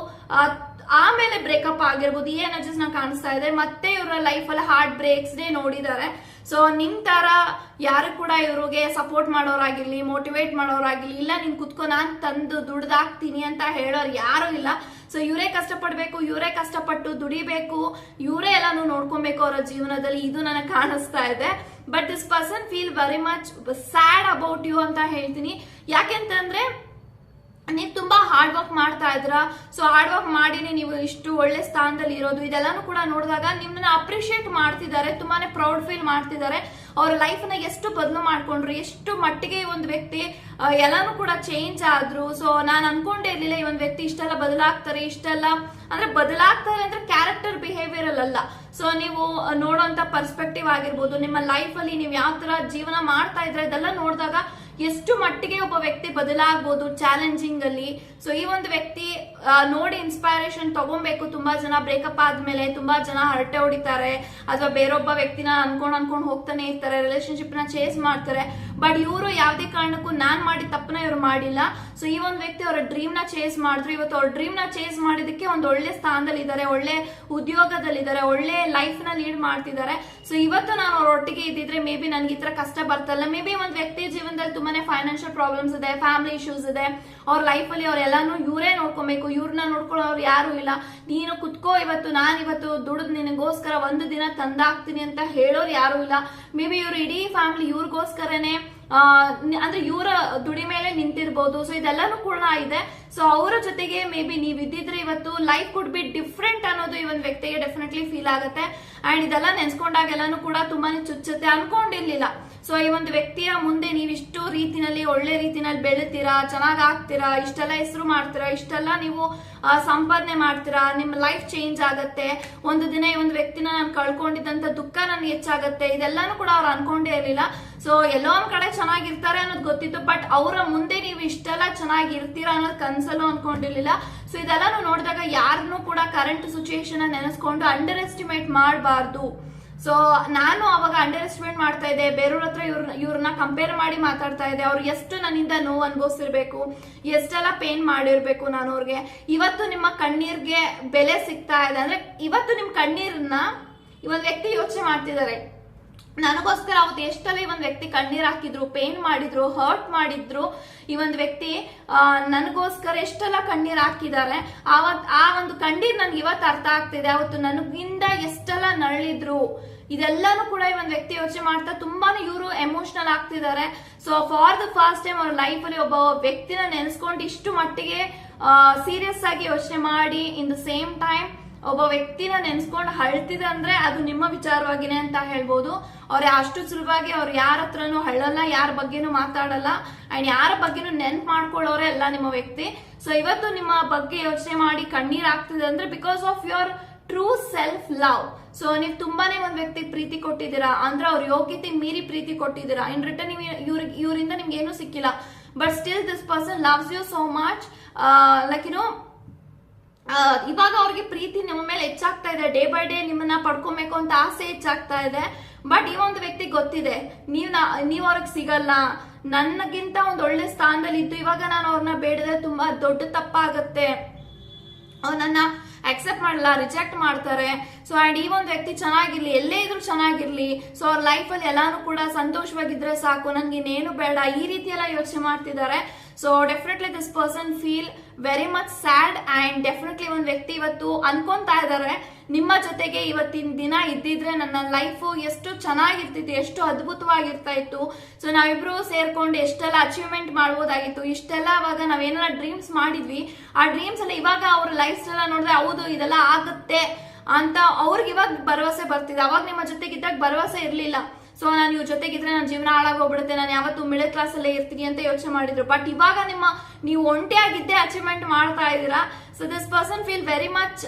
ಆಮೇಲೆ ಬ್ರೇಕಪ್ ಆಗಿರ್ಬೋದು. ಈ ಎನರ್ಜೀಸ್ ನ ಕಾಣಿಸ್ತಾ ಇದೆ. ಮತ್ತೆ ಇವರ ಲೈಫ್ ಅಲ್ಲಿ ಹಾರ್ಟ್ ಬ್ರೇಕ್ಸ್ ನೇ ನೋಡಿದ್ದಾರೆ. ಸೊ ನಿಮ್ ತರ ಯಾರು ಕೂಡ ಇವ್ರಿಗೆ ಸಪೋರ್ಟ್ ಮಾಡೋರಾಗಿರ್ಲಿ, ಮೋಟಿವೇಟ್ ಮಾಡೋರಾಗಿರ್ಲಿ, ಇಲ್ಲ ನೀನ್ ಕುತ್ಕೊ ನಾನ್ ತಂದು ದುಡ್ದಾಕ್ತೀನಿ ಅಂತ ಹೇಳೋರು ಯಾರು ಇಲ್ಲ. ಸೊ ಇವರೇ ಕಷ್ಟಪಡ್ಬೇಕು, ಇವರೇ ಕಷ್ಟಪಟ್ಟು ದುಡಿಬೇಕು, ಇವರೇ ಎಲ್ಲಾನು ನೋಡ್ಕೊಬೇಕು ಅವರ ಜೀವನದಲ್ಲಿ. ಇದು ನನಗೆ ಕಾಣಿಸ್ತಾ ಇದೆ. But this person feel very much sad about you ಅಂತ ಹೇಳ್ತೀನಿ. ಯಾಕೆಂತಂದ್ರೆ ನೀವು ತುಂಬಾ ಹಾರ್ಡ್ ವರ್ಕ್ ಮಾಡ್ತಾ ಇದ್ರ. ಸೊ ಹಾರ್ಡ್ ವರ್ಕ್ ಮಾಡಿನೇ ನೀವು ಇಷ್ಟು ಒಳ್ಳೆ ಸ್ಥಾನದಲ್ಲಿ ಇರೋದು. ಇದೆಲ್ಲಾನು ಕೂಡ ನೋಡಿದಾಗ ನಿಮ್ಮನ್ನ ಅಪ್ರಿಶಿಯೇಟ್ ಮಾಡ್ತಿದ್ದಾರೆ, ತುಂಬಾನೇ ಪ್ರೌಡ್ ಫೀಲ್ ಮಾಡ್ತಿದ್ದಾರೆ. ಅವ್ರ ಲೈಫ್ ನ ಎಷ್ಟು ಬದಲು ಮಾಡ್ಕೊಂಡ್ರು, ಎಷ್ಟು ಮಟ್ಟಿಗೆ ಈ ಒಂದು ವ್ಯಕ್ತಿ ಎಲ್ಲಾನು ಕೂಡ ಚೇಂಜ್ ಆದ್ರು. ಸೊ ನಾನು ಅನ್ಕೊಂಡೇ ಇರ್ಲಿಲ್ಲ ಈ ಒಂದು ವ್ಯಕ್ತಿ ಇಷ್ಟೆಲ್ಲ ಬದಲಾಗ್ತಾರೆ, ಇಷ್ಟೆಲ್ಲ ಅಂದ್ರೆ ಬದಲಾಗ್ತಾರೆ ಅಂದ್ರೆ ಕ್ಯಾರೆಕ್ಟರ್ ಬಿಹೇವಿಯರ್ ಅಲ್ಲ. ಸೊ ನೀವು ನೋಡುವಂತ ಪರ್ಸ್ಪೆಕ್ಟಿವ್ ಆಗಿರ್ಬೋದು, ನಿಮ್ಮ ಲೈಫ್ ಅಲ್ಲಿ ನೀವು ಯಾವ ತರ ಜೀವನ ಮಾಡ್ತಾ ಇದ್ರೆ ಇದೆಲ್ಲ ನೋಡಿದಾಗ ಎಷ್ಟು ಮಟ್ಟಿಗೆ ಒಬ್ಬ ವ್ಯಕ್ತಿ ಬದಲಾಗಬಹುದು ಚಾಲೆಂಜಿಂಗ್ ಅಲ್ಲಿ. ಸೊ ಈ ಒಂದು ವ್ಯಕ್ತಿ ನೋಡಿ ಇನ್ಸ್ಪೈರೇಷನ್ ತಗೊಬೇಕು. ತುಂಬಾ ಜನ ಬ್ರೇಕಪ್ ಆದ್ಮೇಲೆ ತುಂಬಾ ಜನ ಹರಟೆ ಹೊಡಿತಾರೆ, ಅಥವಾ ಬೇರೊಬ್ಬ ವ್ಯಕ್ತಿನ ಅನ್ಕೊಂಡ್ ಹೋಗ್ತಾನೆ ಇರ್ತಾರೆ, ರಿಲೇಶನ್ಶಿಪ್ ನ ಚೇಸ್ ಮಾಡ್ತಾರೆ. ಬಟ್ ಇವರು ಯಾವ್ದೇ ಕಾರಣಕ್ಕೂ ನಾನ್ ಮಾಡಿದ ತಪ್ಪನ ಇವ್ರು ಮಾಡಿಲ್ಲ. ಸೊ ಈ ಒಂದು ವ್ಯಕ್ತಿ ಅವರ ಡ್ರೀಮ್ ನ ಚೇಸ್ ಮಾಡಿದ್ರು. ಇವತ್ತು ಅವ್ರ ಡ್ರೀಮ್ ನ ಚೇಸ್ ಮಾಡಿದಕ್ಕೆ ಒಂದು ಒಳ್ಳೆ ಸ್ಥಾನದಲ್ಲಿ ಇದ್ದಾರೆ, ಒಳ್ಳೆ ಉದ್ಯೋಗದಲ್ಲಿದ್ದಾರೆ, ಒಳ್ಳೆ ಲೈಫ್ ನ ಲೀಡ್ ಮಾಡ್ತಿದ್ದಾರೆ. ಸೊ ಇವತ್ತು ನಾನು ಅವ್ರ ಒಟ್ಟಿಗೆ ಇದ್ದಿದ್ರೆ ಮೇ ಬಿ ನನ್ಗೆ ಈ ತರ ಕಷ್ಟ ಬರ್ತಲ್ಲ. ಮೇ ಬಿ ಒಂದು ವ್ಯಕ್ತಿ ಜೀವನದಲ್ಲಿ ತುಂಬಾನೇ ಫೈನಾನ್ಷಿಯಲ್ ಪ್ರಾಬ್ಲಮ್ಸ್ ಇದೆ, ಫ್ಯಾಮಿಲಿ ಇಶ್ಯೂಸ್ ಇದೆ, ಅವ್ರ ಲೈಫ್ ಅಲ್ಲಿ ಅವ್ರೆಲ್ಲಾನು ಇವರೇ ನೋಡ್ಕೊಬೇಕು, ಇವ್ರನ್ನ ನೋಡ್ಕೊಳ್ಳೋರು ಯಾರು ಇಲ್ಲ. ನೀನು ಕುತ್ಕೋ, ನಾನಿವತ್ತು ದುಡಿದ್ ನಿನಗೋಸ್ಕರ ಒಂದು ದಿನ ತಂದಾಕ್ತೀನಿ ಅಂತ ಹೇಳೋರು ಯಾರು ಇಲ್ಲ. ಮೇ ಬಿ ಇವ್ರು ಇಡೀ ಫ್ಯಾಮಿಲಿ ಇವ್ರಿಗೋಸ್ಕರನೇ ಅಂದ್ರೆ ಇವರ ದುಡಿ ಮೇಲೆ ನಿಂತಿರ್ಬೋದು. ಸೊ ಇದೆಲ್ಲಾನು ಕೂಡ ಇದೆ. ಸೊ ಅವರ ಜೊತೆಗೆ ಮೇ ಬಿ ನೀವ್ ಇದ್ದಿದ್ರೆ ಇವತ್ತು ಲೈಫ್ ಕುಡ್ ಬಿ ಡಿಫ್ರೆಂಟ್ ಅನ್ನೋದು ಈ ಒಂದು ವ್ಯಕ್ತಿಗೆ ಡೆಫಿನೆಟ್ಲಿ ಫೀಲ್ ಆಗುತ್ತೆ. ಅಂಡ್ ಇದೆಲ್ಲ ನೆನ್ಸ್ಕೊಂಡಾಗೆಲ್ಲಾನು ಕೂಡ ತುಂಬಾನೇ ಚುಚ್ಚುತ್ತೆ, ಅನ್ಕೊಂಡಿರ್ಲಿಲ್ಲ. ಸೊ ಈ ಒಂದು ವ್ಯಕ್ತಿಯ ಮುಂದೆ ನೀವು ಇಷ್ಟು ರೀತಿನಲ್ಲಿ ಒಳ್ಳೆ ರೀತಿನಲ್ಲಿ ಬೆಳಿತೀರಾ, ಚೆನ್ನಾಗ್ ಆಗ್ತೀರಾ, ಇಷ್ಟೆಲ್ಲ ಹೆಸರು ಮಾಡ್ತೀರಾ, ಇಷ್ಟೆಲ್ಲ ನೀವು ಸಂಪಾದನೆ ಮಾಡ್ತೀರಾ, ನಿಮ್ಮ ಲೈಫ್ ಚೇಂಜ್ ಆಗತ್ತೆ. ಒಂದು ದಿನ ಈ ಒಂದು ವ್ಯಕ್ತಿನ ನಾನು ಕಳ್ಕೊಂಡಿದ್ದಂತ ದುಃಖ ನನ್ಗೆ ಹೆಚ್ಚಾಗತ್ತೆ. ಇದೆಲ್ಲಾನು ಕೂಡ ಅವ್ರು ಅನ್ಕೊಂಡೇ ಇರ್ಲಿಲ್ಲ. ಸೊ ಎಲ್ಲೋ ಒಂದ್ ಕಡೆ ಚೆನ್ನಾಗಿರ್ತಾರೆ ಅನ್ನೋದು ಗೊತ್ತಿತ್ತು, ಬಟ್ ಅವರ ಮುಂದೆ ನೀವು ಇಷ್ಟೆಲ್ಲ ಚೆನ್ನಾಗಿರ್ತೀರಾ ಅನ್ನೋದು ಕನ್ಸಲ್ಲೂ ಅನ್ಕೊಂಡಿರ್ಲಿಲ್ಲ. ಸೊ ಇದೆಲ್ಲಾನು ನೋಡಿದಾಗ ಯಾರನ್ನೂ ಕೂಡ ಕರೆಂಟ್ ಸಿಚುಯೇಷನ್ ನೆನೆಸ್ಕೊಂಡು ಅಂಡರ್ ಎಸ್ಟಿಮೇಟ್ ಮಾಡಬಾರ್ದು. ಸೊ ನಾನು ಅವಾಗ ಅಂಡರ್ ಎಸ್ಟಿಮೇಟ್ ಮಾಡ್ತಾ ಇದ್ದೆ, ಬೇರೆಯವ್ರ ಹತ್ರ ಇವ್ರನ್ನ ಕಂಪೇರ್ ಮಾಡಿ ಮಾತಾಡ್ತಾ ಇದ್ದೆ. ಅವ್ರು ಎಷ್ಟು ನನ್ನಿಂದ ನೋವು ಅನ್ಭವಿಸಿರ್ಬೇಕು, ಎಷ್ಟೆಲ್ಲ ಪೇನ್ ಮಾಡಿರ್ಬೇಕು ನಾನು ಅವ್ರಿಗೆ. ಇವತ್ತು ನಿಮ್ಮ ಕಣ್ಣೀರ್ಗೆ ಬೆಲೆ ಸಿಗ್ತಾ ಇದೆ ಅಂದ್ರೆ ಇವತ್ತು ನಿಮ್ ಕಣ್ಣೀರನ್ನ ಈ ಒಂದು ವ್ಯಕ್ತಿ ಯೋಚನೆ ಮಾಡ್ತಿದ್ದಾರೆ. ನನಗೋಸ್ಕರ ಅವತ್ತು ಎಷ್ಟೆಲ್ಲ ಈ ಒಂದು ವ್ಯಕ್ತಿ ಕಣ್ಣೀರ್ ಹಾಕಿದ್ರು, ಪೇನ್ ಮಾಡಿದ್ರು, ಹರ್ಟ್ ಮಾಡಿದ್ರು. ಈ ಒಂದು ವ್ಯಕ್ತಿ ನನಗೋಸ್ಕರ ಎಷ್ಟೆಲ್ಲ ಕಣ್ಣೀರ್ ಹಾಕಿದ್ದಾರೆ. ಆ ಒಂದು ಕಣ್ಣೀರ್ ನನ್ಗೆ ಇವತ್ತು ಅರ್ಥ ಆಗ್ತಿದೆ. ಅವತ್ತು ನನಗಿಂದ ಎಷ್ಟೆಲ್ಲ ನರಳಿದ್ರು, ಇದೆಲ್ಲಾನು ಕೂಡ ಈ ಒಂದು ವ್ಯಕ್ತಿ ಯೋಚನೆ ಮಾಡ್ತಾ ತುಂಬಾನೇ ಇವರು ಎಮೋಷನಲ್ ಆಗ್ತಿದ್ದಾರೆ. So for the first time ಅವ್ರ ಲೈಫ್ ಅಲ್ಲಿ ಒಬ್ಬ ವ್ಯಕ್ತಿನ ನೆನೆಸ್ಕೊಂಡು ಇಷ್ಟು ಮಟ್ಟಿಗೆ ಸೀರಿಯಸ್ ಆಗಿ ಯೋಚನೆ ಮಾಡಿ ಇನ್ ದ ಸೇಮ್ ಟೈಮ್ ಒಬ್ಬ ವ್ಯಕ್ತಿನ ನೆನ್ಸ್ಕೊಂಡು ಹಳ್ತಿದೆ ಅಂದ್ರೆ ಅದು ನಿಮ್ಮ ವಿಚಾರವಾಗಿನೇ ಅಂತ ಹೇಳ್ಬೋದು. ಅವ್ರ ಅಷ್ಟು ಸುಲಭವಾಗಿ ಅವ್ರು ಯಾರ ಹತ್ರನೂ ಹಳ್ಳಲ್ಲ, ಯಾರ ಬಗ್ಗೆನೂ ಮಾತಾಡಲ್ಲ, ಅಂಡ್ ಯಾರ ಬಗ್ಗೆನೂ ನೆನ್ಪ್ ಮಾಡ್ಕೊಳ್ಳೋರೆ ಎಲ್ಲ ನಿಮ್ಮ ವ್ಯಕ್ತಿ. ಸೊ ಇವತ್ತು ನಿಮ್ಮ ಬಗ್ಗೆ ಯೋಚನೆ ಮಾಡಿ ಕಣ್ಣೀರ್ ಆಗ್ತಿದೆ ಅಂದ್ರೆ because of your true self love. So ನೀವು ತುಂಬಾನೇ ಒಂದ್ ವ್ಯಕ್ತಿಗೆ ಪ್ರೀತಿ ಕೊಟ್ಟಿದ್ದೀರಾ ಅಂದ್ರೆ ಅವ್ರ ಯೋಗ್ಯತೆ ಮೀರಿ ಪ್ರೀತಿ ಕೊಟ್ಟಿದ್ದೀರಾ. ಇನ್ ರಿಟರ್ನ್ ಇವರಿಂದ ನಿಮ್ಗೆ ಏನೂ ಸಿಕ್ಕಿಲ್ಲ, but still this person loves you so much. Like ಇವಾಗ ಅವ್ರಿಗೆ ಪ್ರೀತಿ ನಿಮ್ಮ ಮೇಲೆ ಹೆಚ್ಚಾಗ್ತಾ ಇದೆ. ಡೇ ಬೈ ಡೇ ನಿಮ್ಮನ್ನ ಪಡ್ಕೊಬೇಕು ಅಂತ ಆಸೆ ಹೆಚ್ಚಾಗ್ತಾ ಇದೆ. ಬಟ್ ಈ ಒಂದು ವ್ಯಕ್ತಿ ಗೊತ್ತಿದೆ ನೀವ್ ಅವ್ರಿಗೆ ಸಿಗಲ್ಲ, ನನಗಿಂತ ಒಂದ್ ಒಳ್ಳೆ ಸ್ಥಾನದಲ್ಲಿ ಇದ್ದು ಇವಾಗ ನಾನು ಅವ್ರನ್ನ ಬೇಡಿದ್ರೆ ತುಂಬಾ ದೊಡ್ಡ ತಪ್ಪಾಗತ್ತೆ, ಅವ್ರು ನನ್ನ ಅಕ್ಸೆಪ್ಟ್ ಮಾಡಲ್ಲ, ರಿಜೆಕ್ಟ್ ಮಾಡ್ತಾರೆ. ಸೊ ಅಂಡ್ ಈ ಒಂದು ವ್ಯಕ್ತಿ ಚೆನ್ನಾಗಿರ್ಲಿ, ಎಲ್ಲೇ ಇದ್ರು ಚೆನ್ನಾಗಿರ್ಲಿ, ಸೊ ಅವ್ರ ಲೈಫ್ ಅಲ್ಲಿ ಎಲ್ಲಾನು ಕೂಡ ಸಂತೋಷವಾಗಿದ್ರೆ ಸಾಕು, ನನ್ಗೆ ಇನ್ನೇನು ಬೇಡ, ಈ ರೀತಿ ಎಲ್ಲ ಯೋಚನೆ ಮಾಡ್ತಿದ್ದಾರೆ. So definitely this person feel very much sad. And definitely ಒಂದು ವ್ಯಕ್ತಿ ಇವತ್ತು ಅನ್ಕೊಂತಾ ಇದ್ದಾರೆ, ನಿಮ್ಮ ಜೊತೆಗೆ ಇವತ್ತಿನ ದಿನ ಇದ್ದಿದ್ರೆ ನನ್ನ ಲೈಫ್ ಎಷ್ಟು ಚೆನ್ನಾಗಿರ್ತಿತ್ತು, ಎಷ್ಟು ಅದ್ಭುತವಾಗಿರ್ತಾ ಇತ್ತು. ಸೊ ನಾವಿಬ್ರು ಸೇರ್ಕೊಂಡು ಎಷ್ಟೆಲ್ಲ ಅಚೀವ್ಮೆಂಟ್ ಮಾಡ್ಬೋದಾಗಿತ್ತು, ಇಷ್ಟೆಲ್ಲ ಅವಾಗ ನಾವೇನೆಲ್ಲ ಡ್ರೀಮ್ಸ್ ಮಾಡಿದ್ವಿ, ಆ ಡ್ರೀಮ್ಸ್ ಎಲ್ಲ ಇವಾಗ ಅವ್ರ ಲೈಫ್ ಸ್ಟೈಲ್ ನೋಡಿದ್ರೆ ಹೌದು ಇದೆಲ್ಲ ಆಗುತ್ತೆ ಅಂತ ಅವ್ರಿಗೆ ಇವಾಗ ಭರವಸೆ ಬರ್ತಿದೆ. ಅವಾಗ ನಿಮ್ಮ ಜೊತೆಗಿದ್ದಾಗ ಭರವಸೆ ಇರ್ಲಿಲ್ಲ. ಸೊ ನಾನು ಇವ್ರ ಜೊತೆಗಿದ್ರೆ ನನ್ನ ಜೀವನ ಹಾಳಾಗೋಗ್ಬಿಡುತ್ತೆ, ನಾನು ಯಾವತ್ತು ಮಿಡಲ್ ಕ್ಲಾಸ್ ಅಲ್ಲೇ ಇರ್ತೀನಿ ಅಂತ ಯೋಚನೆ ಮಾಡಿದ್ರು. ಬಟ್ ಇವಾಗ ನೀವು ಒಂಟಿಯಾಗಿದ್ದೇ ಅಚೀವ್ಮೆಂಟ್ ಮಾಡ್ತಾ ಇದ್ದೀರಾ. So this person feel very much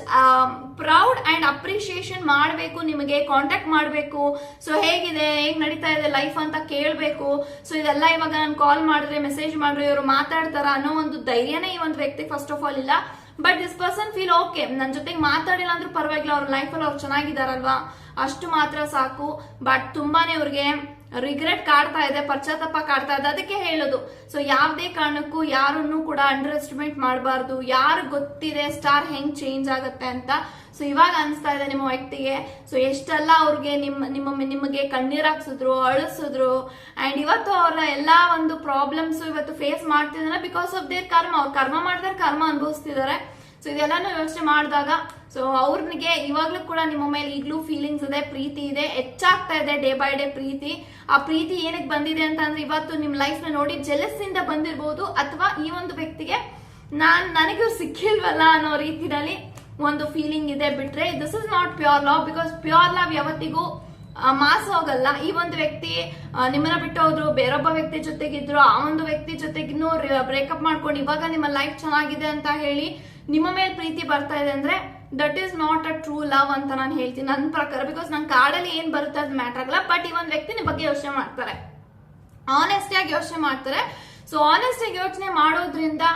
proud and appreciation ಮಾಡಬೇಕು, ನಿಮಗೆ ಕಾಂಟ್ಯಾಕ್ಟ್ ಮಾಡಬೇಕು. ಸೊ ಹೇಗಿದೆ, ಹೇಗ್ ನಡೀತಾ ಇದೆ ಲೈಫ್ ಅಂತ ಕೇಳಬೇಕು. ಸೊ ಇದೆಲ್ಲ ಇವಾಗ ನಾನು ಕಾಲ್ ಮಾಡಿದ್ರೆ, ಮೆಸೇಜ್ ಮಾಡಿದ್ರೆ ಇವರು ಮಾತಾಡ್ತಾರ ಅನ್ನೋ ಒಂದು ಧೈರ್ಯನೇ ಈ ಒಂದು ವ್ಯಕ್ತಿ ಫಸ್ಟ್ ಆಫ್ ಆಲ್ ಇಲ್ಲ. But this person feel okay, ನನ್ನ ಜೊತೆಗೆ ಮಾತಾಡಿಲ್ಲ ಅಂದ್ರೂ ಪರವಾಗಿಲ್ಲ, ಅವ್ರ ಲೈಫಲ್ಲಿ ಅವ್ರು ಚೆನ್ನಾಗಿದಾರಲ್ವಾ, ಅಷ್ಟು ಮಾತ್ರ ಸಾಕು. ಬಟ್ ತುಂಬಾನೇ ಅವ್ರಿಗೆ ರಿಗ್ರೆಟ್ ಕಾಡ್ತಾ ಇದೆ, ಪಶ್ಚಾತ್ತಾಪ ಕಾಡ್ತಾ ಇದೆ. ಅದಕ್ಕೆ ಹೇಳೋದು, ಸೊ ಯಾವುದೇ ಕಾರಣಕ್ಕೂ ಯಾರನ್ನು ಕೂಡ ಅಂಡರ್ ಎಸ್ಟಿಮೇಟ್ ಮಾಡಬಾರ್ದು. ಯಾರು ಗೊತ್ತಿದೆ ಸ್ಟಾರ್ ಹೆಂಗ್ ಚೇಂಜ್ ಆಗುತ್ತೆ ಅಂತ. ಸೊ ಇವಾಗ ಅನಿಸ್ತಾ ಇದೆ ನಿಮ್ಮ ವ್ಯಕ್ತಿಗೆ, ಸೊ ಎಷ್ಟೆಲ್ಲ ಅವ್ರಿಗೆ ನಿಮಗೆ ಕಣ್ಣೀರ್ ಹಾಕ್ಸಿದ್ರು, ಅಳಿಸಿದ್ರು, ಅಂಡ್ ಇವತ್ತು ಅವರ ಎಲ್ಲಾ ಒಂದು ಪ್ರಾಬ್ಲಮ್ಸ್ ಇವತ್ತು ಫೇಸ್ ಮಾಡ್ತಿದ್ದಾರೆ ಬಿಕಾಸ್ ಆಫ್ ದೇರ್ ಕರ್ಮ. ಅವ್ರು ಕರ್ಮ ಮಾಡಿದ್ರೆ ಕರ್ಮ ಅನುಭವಿಸ್ತಿದ್ದಾರೆ. ಸೊ ಇದೆಲ್ಲಾನು ಯೋಚನೆ ಮಾಡಿದಾಗ ಸೊ ಅವ್ರಿಗೆ ಇವಾಗ್ಲೂ ಕೂಡ ನಿಮ್ಮ ಮೇಲೆ ಈಗಲೂ ಫೀಲಿಂಗ್ಸ್ ಇದೆ, ಪ್ರೀತಿ ಇದೆ, ಹೆಚ್ಚಾಗ್ತಾ ಇದೆ ಡೇ ಬೈ ಡೇ ಪ್ರೀತಿ. ಆ ಪ್ರೀತಿ ಏನಕ್ಕೆ ಬಂದಿದೆ ಅಂತ ಅಂದ್ರೆ ಇವತ್ತು ನಿಮ್ ಲೈಫ್ ನ ನೋಡಿ ಜೆಲಸ್ ಇಂದ ಬಂದಿರಬಹುದು, ಅಥವಾ ಈ ಒಂದು ವ್ಯಕ್ತಿಗೆ ನನಗೂ ಸಿಕ್ಕಿಲ್ವಲ್ಲ ಅನ್ನೋ ರೀತಿಯಲ್ಲಿ ಒಂದು ಫೀಲಿಂಗ್ ಇದೆ. ಬಿಟ್ರೆ this is not pure love, because pure love ಯಾವತ್ತಿಗೂ ಮಾಸ ಹೋಗಲ್ಲ. ಈ ಒಂದು ವ್ಯಕ್ತಿ ನಿಮ್ಮನ್ನ ಬಿಟ್ಟು ಹೋದ್ರು, ಬೇರೊಬ್ಬ ವ್ಯಕ್ತಿ ಜೊತೆಗಿದ್ರು, ಆ ಒಂದು ವ್ಯಕ್ತಿ ಜೊತೆಗಿನ್ನೂ ಬ್ರೇಕಪ್ ಮಾಡ್ಕೊಂಡು ಇವಾಗ ನಿಮ್ಮ ಲೈಫ್ ಚೆನ್ನಾಗಿದೆ ಅಂತ ಹೇಳಿ ನಿಮ್ಮ ಮೇಲೆ ಪ್ರೀತಿ ಬರ್ತಾ ಇದೆ ಅಂದ್ರೆ that is not a true love ಅಂತ ನಾನು ಹೇಳ್ತೀನಿ ನನ್ನ ಪ್ರಕಾರ. ಬಿಕಾಸ್ ನನ್ನ ಕಾರ್ಡಲ್ಲಿ ಏನ್ ಬರುತ್ತೆ ಅದು ಮ್ಯಾಟರ್ ಆಗಲ್ಲ. ಬಟ್ ಈ ಒಂದು ವ್ಯಕ್ತಿ ನಿಮ್ಮ ಬಗ್ಗೆ ಯೋಚನೆ ಮಾಡ್ತಾರೆ, ಆನೆಸ್ಟ್ ಆಗಿ ಯೋಚನೆ ಮಾಡ್ತಾರೆ. ಸೊ ಆನೆಸ್ಟ್ ಆಗಿ ಯೋಚನೆ ಮಾಡೋದ್ರಿಂದ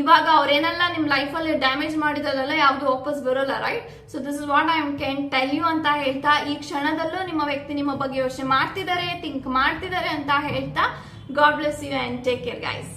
ಇವಾಗ ಅವ್ರೇನೆಲ್ಲ ನಿಮ್ ಲೈಫ್ ಅಲ್ಲಿ ಡ್ಯಾಮೇಜ್ ಮಾಡಿದಲ್ಲ ಯಾವ್ದು ವಾಪಸ್ ಬರೋಲ್ಲ, right? So this is what I can tell you ಅಂತ ಹೇಳ್ತಾ, ಈ ಕ್ಷಣದಲ್ಲೂ ನಿಮ್ಮ ವ್ಯಕ್ತಿ ನಿಮ್ಮ ಬಗ್ಗೆ ಯೋಚನೆ ಮಾಡ್ತಿದ್ದಾರೆ, ಥಿಂಕ್ ಮಾಡ್ತಿದ್ದಾರೆ ಅಂತ ಹೇಳ್ತಾ, God bless you and take care guys.